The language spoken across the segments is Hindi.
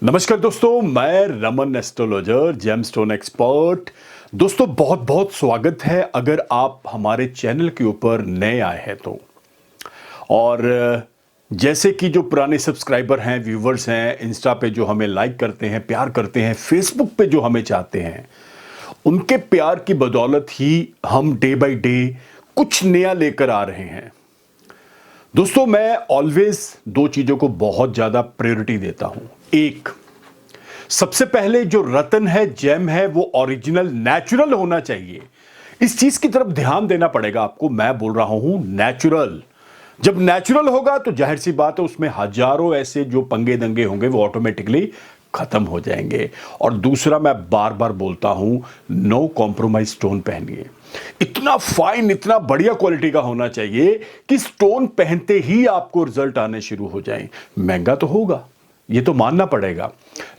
नमस्कार दोस्तों, मैं रमन एस्ट्रोलॉजर, जेमस्टोन एक्सपर्ट। दोस्तों बहुत बहुत स्वागत है अगर आप हमारे चैनल के ऊपर नए आए हैं तो। और जैसे कि जो पुराने सब्सक्राइबर हैं, व्यूवर्स हैं, इंस्टा पे जो हमें लाइक करते हैं, प्यार करते हैं, फेसबुक पे जो हमें चाहते हैं, उनके प्यार की बदौलत ही हम डे बाय डे कुछ नया लेकर आ रहे हैं। दोस्तों मैं ऑलवेज दो चीजों को बहुत ज्यादा प्रायोरिटी देता हूं। एक, सबसे पहले जो रतन है, जेम है, वो ओरिजिनल नेचुरल होना चाहिए। इस चीज की तरफ ध्यान देना पड़ेगा आपको। मैं बोल रहा हूं नेचुरल। जब नेचुरल होगा तो जाहिर सी बात है उसमें हजारों ऐसे जो पंगे दंगे होंगे वो ऑटोमेटिकली खत्म हो जाएंगे। और दूसरा, मैं बार बार बोलता हूं, नो कॉम्प्रोमाइज स्टोन पहनिए। इतना फाइन, इतना बढ़िया क्वालिटी का होना चाहिए कि स्टोन पहनते ही आपको रिजल्ट आने शुरू हो जाएं। महंगा तो होगा, ये तो मानना पड़ेगा।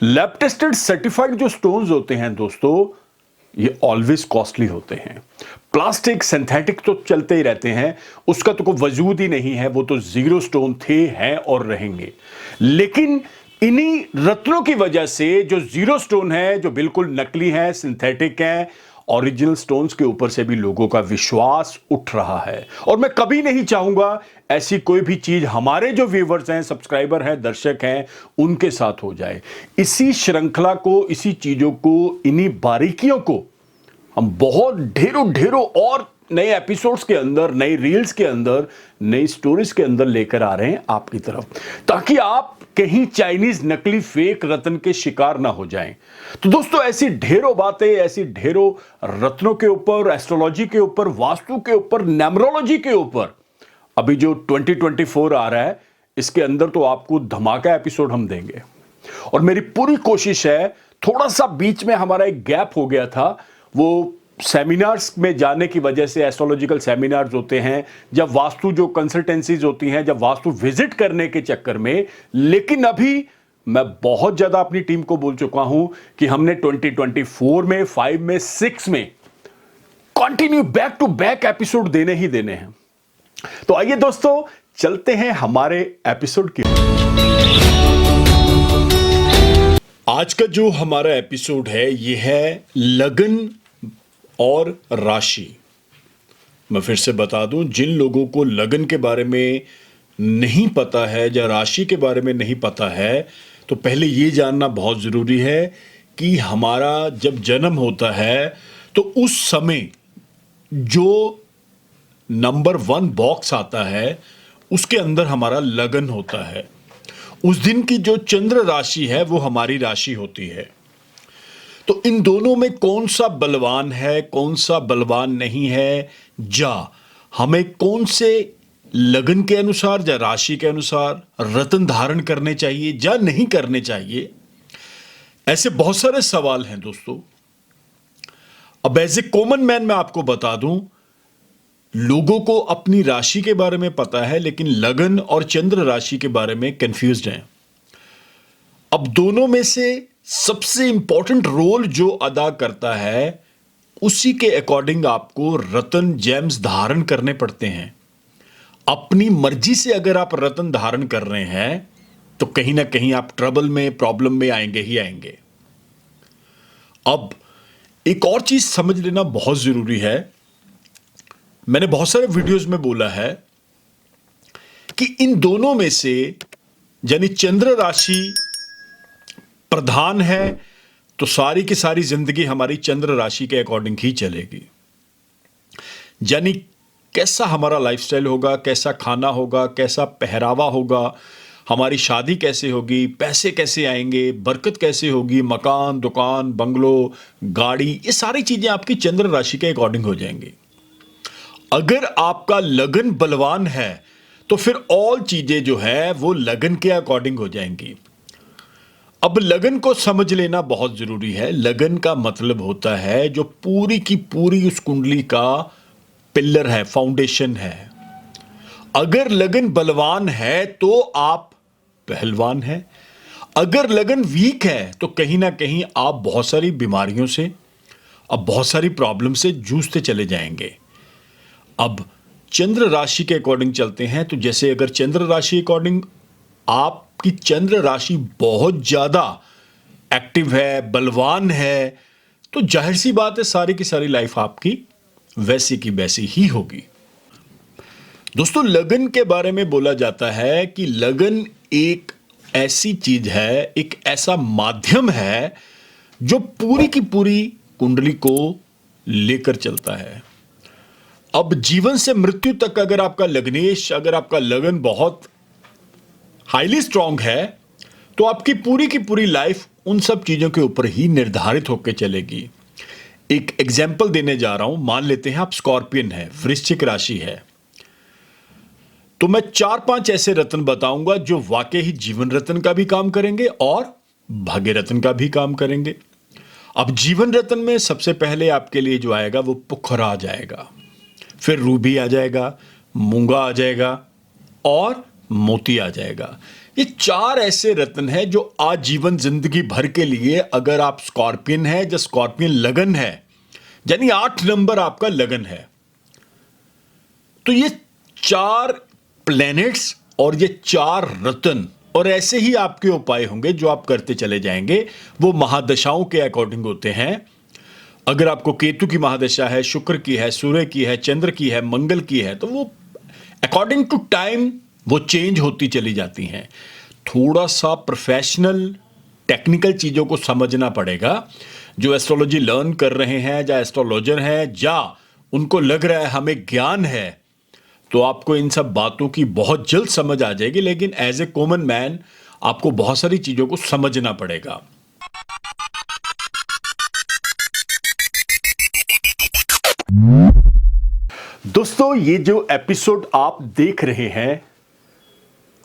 लैब टेस्टेड सर्टिफाइड जो स्टोन्स होते हैं दोस्तों, ये ऑलवेज कॉस्टली होते हैं। प्लास्टिक, सिंथेटिक तो चलते ही रहते हैं, उसका तो कोई वजूद ही नहीं है। वो तो जीरो स्टोन थे, हैं और रहेंगे। लेकिन इन्हीं रत्नों की वजह से जो जीरो स्टोन है, जो बिल्कुल नकली है, सिंथेटिक है, ओरिजिनल स्टोन्स के ऊपर से भी लोगों का विश्वास उठ रहा है। और मैं कभी नहीं चाहूंगा ऐसी कोई भी चीज हमारे जो व्यूवर्स हैं, सब्सक्राइबर हैं, दर्शक हैं, उनके साथ हो जाए। इसी श्रृंखला को, इसी चीजों को, इन्हीं बारीकियों को हम बहुत ढेरों ढेरों और नए एपिसोड्स के अंदर, नई रील्स के अंदर, नई स्टोरीज के अंदर लेकर आ रहे हैं आपकी तरफ, ताकि आप कहीं चाइनीज नकली फेक रत्न के शिकार ना हो जाएं। तो दोस्तों ऐसी ढेरों बातें, ऐसी ढेरों रत्नों के ऊपर, एस्ट्रोलॉजी के ऊपर, वास्तु के ऊपर, न्यूमरोलॉजी के ऊपर अभी जो 2024 आ रहा है, इसके अंदर तो आपको धमाका एपिसोड हम देंगे। और मेरी पूरी कोशिश है, थोड़ा सा बीच में हमारा एक गैप हो गया था, वो सेमिनार्स में जाने की वजह से, एस्ट्रोलॉजिकल सेमिनार्स होते हैं, जब वास्तु जो कंसल्टेंसीज होती हैं, जब वास्तु विजिट करने के चक्कर में। लेकिन अभी मैं बहुत ज्यादा अपनी टीम को बोल चुका हूं कि हमने 2024 में, 5 में, 6 में continue back to back episode देने ही देने हैं। तो आइए दोस्तों चलते हैं हमारे एपिसोड की। आज का जो हमारा एपिसोड है, यह है लगन और राशि। मैं फिर से बता दूं, जिन लोगों को लगन के बारे में नहीं पता है या राशि के बारे में नहीं पता है, तो पहले ये जानना बहुत जरूरी है कि हमारा जब जन्म होता है तो उस समय जो नंबर 1 बॉक्स आता है, उसके अंदर हमारा लगन होता है। उस दिन की जो चंद्र राशि है वो हमारी राशि होती है। तो इन दोनों में कौन सा बलवान है, कौन सा बलवान नहीं है, या हमें कौन से लगन के अनुसार या राशि के अनुसार रत्न धारण करने चाहिए या नहीं करने चाहिए, ऐसे बहुत सारे सवाल हैं दोस्तों। अब एज ए कॉमन मैन मैं आपको बता दूं, लोगों को अपनी राशि के बारे में पता है, लेकिन लगन और चंद्र राशि के बारे में कंफ्यूज्ड हैं। अब दोनों में से सबसे इंपॉर्टेंट रोल जो अदा करता है, उसी के अकॉर्डिंग आपको रत्न, जेम्स धारण करने पड़ते हैं। अपनी मर्जी से अगर आप रत्न धारण कर रहे हैं तो कहीं ना कहीं आप ट्रबल में, प्रॉब्लम में आएंगे ही आएंगे। अब एक और चीज समझ लेना बहुत जरूरी है। मैंने बहुत सारे वीडियोस में बोला है कि इन दोनों में से, यानी चंद्र राशि प्रधान है तो सारी की सारी जिंदगी हमारी चंद्र राशि के अकॉर्डिंग ही चलेगी। यानी कैसा हमारा लाइफस्टाइल होगा, कैसा खाना होगा, कैसा पहरावा होगा, हमारी शादी कैसे होगी, पैसे कैसे आएंगे, बरकत कैसे होगी, मकान, दुकान, बंगलो, गाड़ी, ये सारी चीजें आपकी चंद्र राशि के अकॉर्डिंग हो जाएंगी। अगर आपका लगन बलवान है तो फिर ऑल चीजें जो है वो लगन के अकॉर्डिंग हो जाएंगी। अब लगन को समझ लेना बहुत जरूरी है। लगन का मतलब होता है जो पूरी की पूरी उस कुंडली का पिलर है, फाउंडेशन है। अगर लगन बलवान है तो आप पहलवान हैं। अगर लगन वीक है तो कहीं ना कहीं आप बहुत सारी बीमारियों से, अब बहुत सारी प्रॉब्लम से जूझते चले जाएंगे। अब चंद्र राशि के अकॉर्डिंग चलते हैं, तो जैसे अगर चंद्र राशि अकॉर्डिंग आपकी चंद्र राशि बहुत ज्यादा एक्टिव है, बलवान है, तो जाहिर सी बात है सारी की सारी लाइफ आपकी वैसी की वैसी ही होगी। दोस्तों, लगन के बारे में बोला जाता है कि लगन एक ऐसी चीज है, एक ऐसा माध्यम है जो पूरी की पूरी कुंडली को लेकर चलता है। अब जीवन से मृत्यु तक अगर आपका लग्नेश, अगर आपका लगन बहुत हाईली स्ट्रांग है, तो आपकी पूरी की पूरी लाइफ उन सब चीजों के ऊपर ही निर्धारित होकर चलेगी। एक एग्जाम्पल देने जा रहा हूं। मान लेते हैं आप स्कॉर्पियन है, वृश्चिक राशि है, तो मैं 4-5 ऐसे रत्न बताऊंगा जो वाकई ही जीवन रत्न का भी काम करेंगे और भाग्य रत्न का भी काम करेंगे। अब जीवन रत्न में सबसे पहले आपके लिए जो आएगा वो पुखराज आएगा, फिर रूबी आ जाएगा, मूंगा आ जाएगा और मोती आ जाएगा। ये 4 ऐसे रत्न हैं जो आजीवन जिंदगी भर के लिए, अगर आप स्कॉर्पियन है या स्कॉर्पियन लगन है, यानी 8 नंबर आपका लगन है, तो ये 4 प्लैनेट्स और ये 4 रत्न और ऐसे ही आपके उपाय होंगे जो आप करते चले जाएंगे। वो महादशाओं के अकॉर्डिंग होते हैं। अगर आपको केतु की महादशा है, शुक्र की है, सूर्य की है, चंद्र की है, मंगल की है, तो वो अकॉर्डिंग टू टाइम वो चेंज होती चली जाती हैं। थोड़ा सा प्रोफेशनल टेक्निकल चीजों को समझना पड़ेगा। जो एस्ट्रोलॉजी लर्न कर रहे हैं या एस्ट्रोलॉजर हैं या उनको लग रहा है हमें ज्ञान है, तो आपको इन सब बातों की बहुत जल्द समझ आ जाएगी, लेकिन एज ए कॉमन मैन आपको बहुत सारी चीजों को समझना पड़ेगा। दोस्तों, ये जो एपिसोड आप देख रहे हैं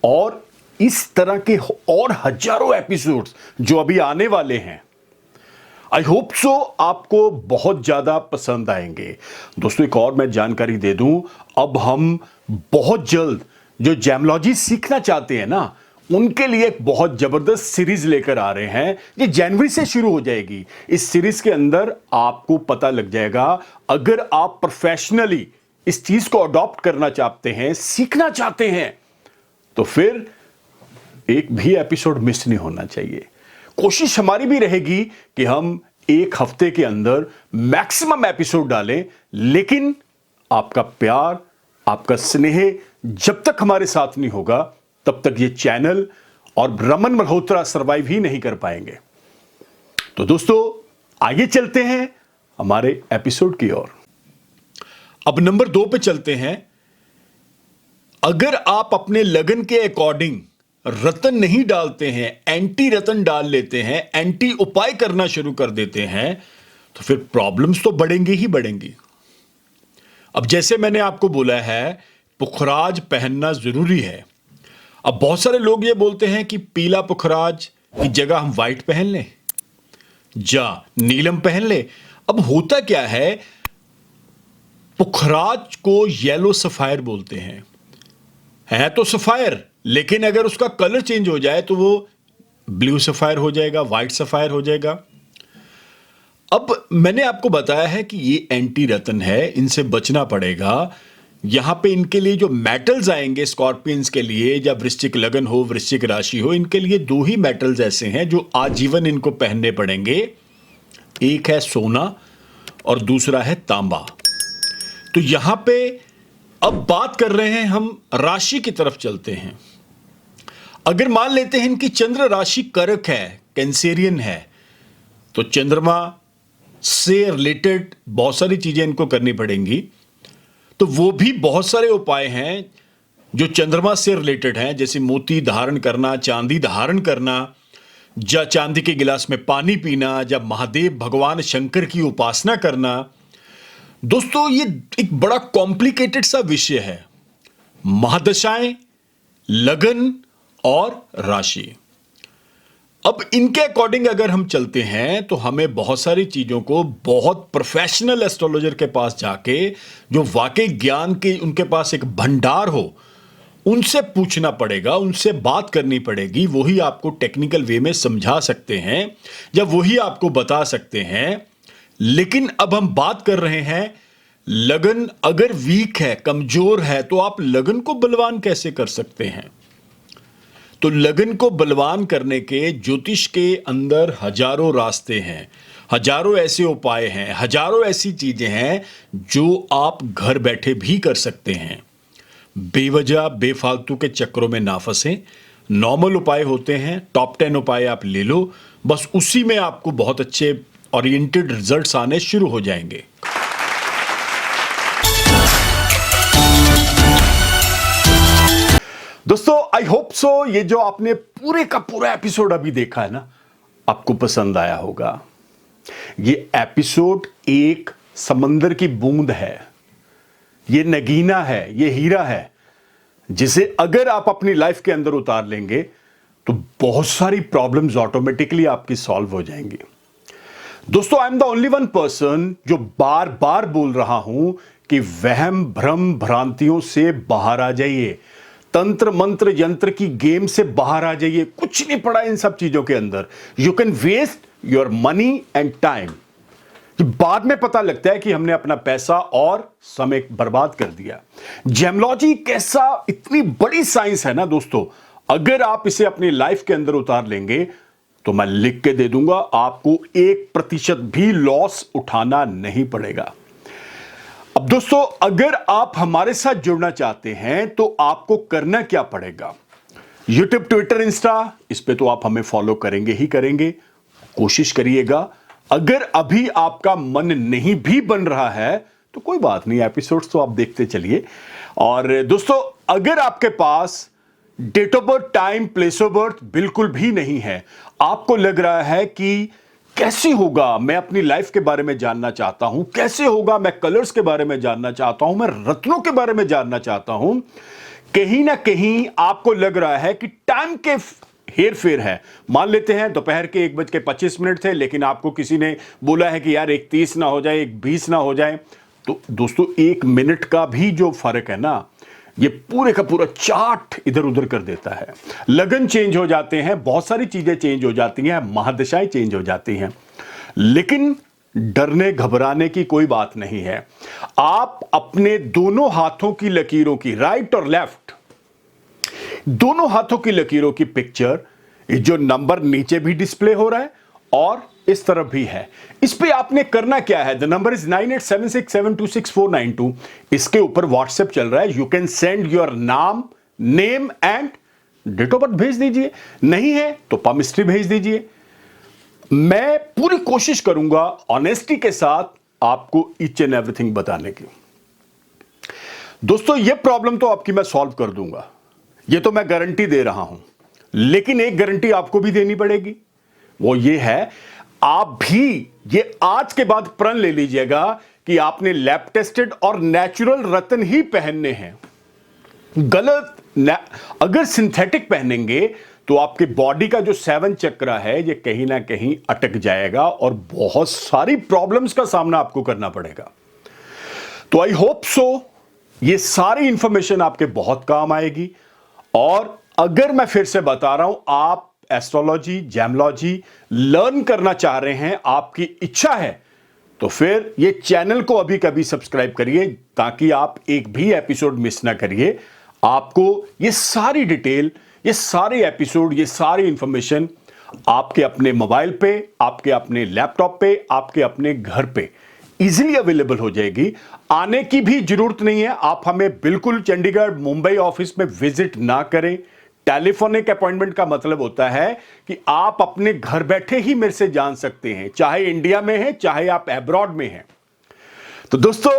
और इस तरह के और हजारों एपिसोड्स जो अभी आने वाले हैं, आई होप सो आपको बहुत ज्यादा पसंद आएंगे। दोस्तों, एक और मैं जानकारी दे दूं, अब हम बहुत जल्द जो जेमोलॉजी सीखना चाहते हैं ना, उनके लिए एक बहुत जबरदस्त सीरीज लेकर आ रहे हैं। ये जनवरी से शुरू हो जाएगी। इस सीरीज के अंदर आपको पता लग जाएगा, अगर आप प्रोफेशनली इस चीज को अडॉप्ट करना चाहते हैं, सीखना चाहते हैं, तो फिर एक भी एपिसोड मिस नहीं होना चाहिए। कोशिश हमारी भी रहेगी कि हम एक हफ्ते के अंदर मैक्सिमम एपिसोड डालें, लेकिन आपका प्यार, आपका स्नेह जब तक हमारे साथ नहीं होगा, तब तक ये चैनल और रमन मल्होत्रा सर्वाइव ही नहीं कर पाएंगे। तो दोस्तों, आगे चलते हैं हमारे एपिसोड की ओर। अब नंबर 2 पे चलते हैं। अगर आप अपने लगन के अकॉर्डिंग रतन नहीं डालते हैं, एंटी रतन डाल लेते हैं, एंटी उपाय करना शुरू कर देते हैं, तो फिर प्रॉब्लम्स तो बढ़ेंगी ही बढ़ेंगी। अब जैसे मैंने आपको बोला है, पुखराज पहनना जरूरी है। अब बहुत सारे लोग ये बोलते हैं कि पीला पुखराज की जगह हम व्हाइट पहन लें या नीलम पहन लें। अब होता क्या है, पुखराज को येलो सफायर बोलते हैं। है तो सफायर, लेकिन अगर उसका कलर चेंज हो जाए तो वो ब्लू सफायर हो जाएगा, व्हाइट सफायर हो जाएगा। अब मैंने आपको बताया है कि ये एंटी रतन है, इनसे बचना पड़ेगा। यहां पे इनके लिए जो मेटल्स आएंगे स्कॉर्पियंस के लिए, या वृश्चिक लगन हो, वृश्चिक राशि हो, इनके लिए 2 ही मेटल्स ऐसे हैं जो आजीवन इनको पहनने पड़ेंगे। एक है सोना और दूसरा है तांबा। तो यहां पे अब बात कर रहे हैं हम, राशि की तरफ चलते हैं। अगर मान लेते हैं इनकी चंद्र राशि करक है, कैंसेरियन है, तो चंद्रमा से रिलेटेड बहुत सारी चीजें इनको करनी पड़ेंगी। तो वो भी बहुत सारे उपाय हैं जो चंद्रमा से रिलेटेड हैं, जैसे मोती धारण करना, चांदी धारण करना, या चांदी के गिलास में पानी पीना, या महादेव भगवान शंकर की उपासना करना। दोस्तों, ये एक बड़ा कॉम्प्लिकेटेड सा विषय है, महादशाएं, लगन और राशि। अब इनके अकॉर्डिंग अगर हम चलते हैं तो हमें बहुत सारी चीजों को बहुत प्रोफेशनल एस्ट्रोलॉजर के पास जाके, जो वाकई ज्ञान के उनके पास एक भंडार हो, उनसे पूछना पड़ेगा, उनसे बात करनी पड़ेगी। वही आपको टेक्निकल वे में समझा सकते हैं या वही आपको बता सकते हैं। लेकिन अब हम बात कर रहे हैं, लगन अगर वीक है, कमजोर है, तो आप लगन को बलवान कैसे कर सकते हैं? तो लगन को बलवान करने के ज्योतिष के अंदर हजारों रास्ते हैं, हजारों ऐसे उपाय हैं, हजारों ऐसी चीजें हैं जो आप घर बैठे भी कर सकते हैं। बेवजह बेफालतू के चक्करों में ना फंसें। नॉर्मल उपाय होते हैं, टॉप 10 उपाय आप ले लो, बस उसी में आपको बहुत अच्छे ओरिएंटेड रिजल्ट्स आने शुरू हो जाएंगे। दोस्तों आई होप सो ये जो आपने पूरे का पूरा एपिसोड अभी देखा है ना, आपको पसंद आया होगा। ये एपिसोड एक समंदर की बूंद है, ये नगीना है, ये हीरा है, जिसे अगर आप अपनी लाइफ के अंदर उतार लेंगे तो बहुत सारी प्रॉब्लम्स ऑटोमेटिकली आपकी सॉल्व हो जाएंगी। दोस्तों I am the only one person जो बार बार बोल रहा हूं कि वहम भ्रम भ्रांतियों से बाहर आ जाइए, तंत्र मंत्र यंत्र की गेम से बाहर आ जाइए। कुछ नहीं पड़ा इन सब चीजों के अंदर। You can waste your money and time. बाद में पता लगता है कि हमने अपना पैसा और समय बर्बाद कर दिया। जेमलॉजी कैसा इतनी बड़ी साइंस है ना दोस्तों, अगर आप इसे अपनी लाइफ के अंदर उतार लेंगे तो मैं लिख के दे दूंगा, आपको 1% भी लॉस उठाना नहीं पड़ेगा। अब दोस्तों अगर आप हमारे साथ जुड़ना चाहते हैं तो आपको करना क्या पड़ेगा? यूट्यूब, ट्विटर, इंस्टा, इस पे तो आप हमें फॉलो करेंगे ही करेंगे, कोशिश करिएगा। अगर अभी आपका मन नहीं भी बन रहा है तो कोई बात नहीं, एपिसोड्स तो आप देखते चलिए। और दोस्तों अगर आपके पास date of birth, time, place of birth बिल्कुल भी नहीं है, आपको लग रहा है कि कैसे होगा, मैं अपनी लाइफ के बारे में जानना चाहता हूं, कैसे होगा, मैं कलर्स के बारे में जानना चाहता हूं, मैं रत्नों के बारे में जानना चाहता हूं, कहीं ना कहीं आपको लग रहा है कि टाइम के हेर फेर है। मान लेते हैं दोपहर के 1:25 थे, लेकिन आपको किसी ने बोला है कि यार 1:30 ना हो जाए, 1:20 ना हो जाए, तो दोस्तों 1 मिनट का भी जो फर्क है ना, ये पूरे का पूरा चार्ट इधर उधर कर देता है। लगन चेंज हो जाते हैं, बहुत सारी चीजें चेंज हो जाती हैं, महादशाएं चेंज हो जाती हैं, लेकिन डरने घबराने की कोई बात नहीं है। आप अपने दोनों हाथों की लकीरों की, राइट और लेफ्ट, दोनों हाथों की लकीरों की पिक्चर, जो नंबर नीचे भी डिस्प्ले हो रहा है और इस तरफ भी है, इस पे आपने करना क्या है? The number is 9876726492। इसके ऊपर व्हाट्सएप चल रहा है, यू कैन सेंड योर नाम, name and date of birth भेज दीजिए। नहीं है तो पामिस्ट्री भेज दीजिए। मैं पूरी कोशिश करूंगा ऑनेस्टी के साथ आपको ईच एंड एवरीथिंग बताने की। दोस्तों ये प्रॉब्लम तो आपकी मैं सॉल्व कर दूंगा, ये तो मैं गारंटी दे रहा हूं, लेकिन एक गारंटी आपको भी देनी पड़ेगी। वो ये है, आप भी ये आज के बाद प्रण ले लीजिएगा कि आपने लैब टेस्टेड और नेचुरल रत्न ही पहनने हैं। अगर सिंथेटिक पहनेंगे तो आपके बॉडी का जो 7 चक्र है ये कहीं ना कहीं अटक जाएगा और बहुत सारी प्रॉब्लम्स का सामना आपको करना पड़ेगा। तो आई होप सो ये सारी इंफॉर्मेशन आपके बहुत काम आएगी। और अगर मैं फिर से बता रहा हूं, आप एस्ट्रोलॉजी, जेमलॉजी लर्न करना चाह रहे हैं, आपकी इच्छा है, तो फिर ये चैनल को अभी कभी सब्सक्राइब करिए ताकि आप एक भी एपिसोड मिस ना करिए। आपको ये सारी डिटेल, ये सारे एपिसोड, ये सारी इंफॉर्मेशन आपके अपने मोबाइल पे, आपके अपने लैपटॉप पे, आपके अपने घर पे इजीली अवेलेबल हो जाएगी। आने की भी जरूरत नहीं है। आप हमें बिल्कुल चंडीगढ़, मुंबई ऑफिस में विजिट ना करें। टेलीफोनिक अपॉइंटमेंट का मतलब होता है कि आप अपने घर बैठे ही मेरे से जान सकते हैं, चाहे इंडिया में है, चाहे आप अब्रॉड में हैं। तो दोस्तों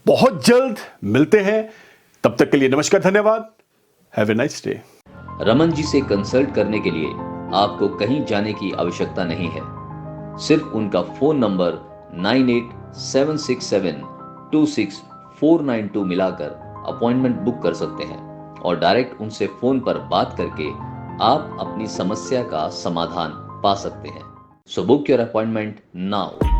बहुत जल्द मिलते हैं, तब तक के लिए नमस्कार, धन्यवाद, have a nice day. Raman ji से कंसल्ट करने के लिए आपको कहीं जाने की आवश्यकता नहीं है। सिर्फ उनका फोन नंबर 9876726492 मिलाकर अपॉइंटमेंट बुक कर सकते हैं और डायरेक्ट उनसे फोन पर बात करके आप अपनी समस्या का समाधान पा सकते हैं। So book your appointment now.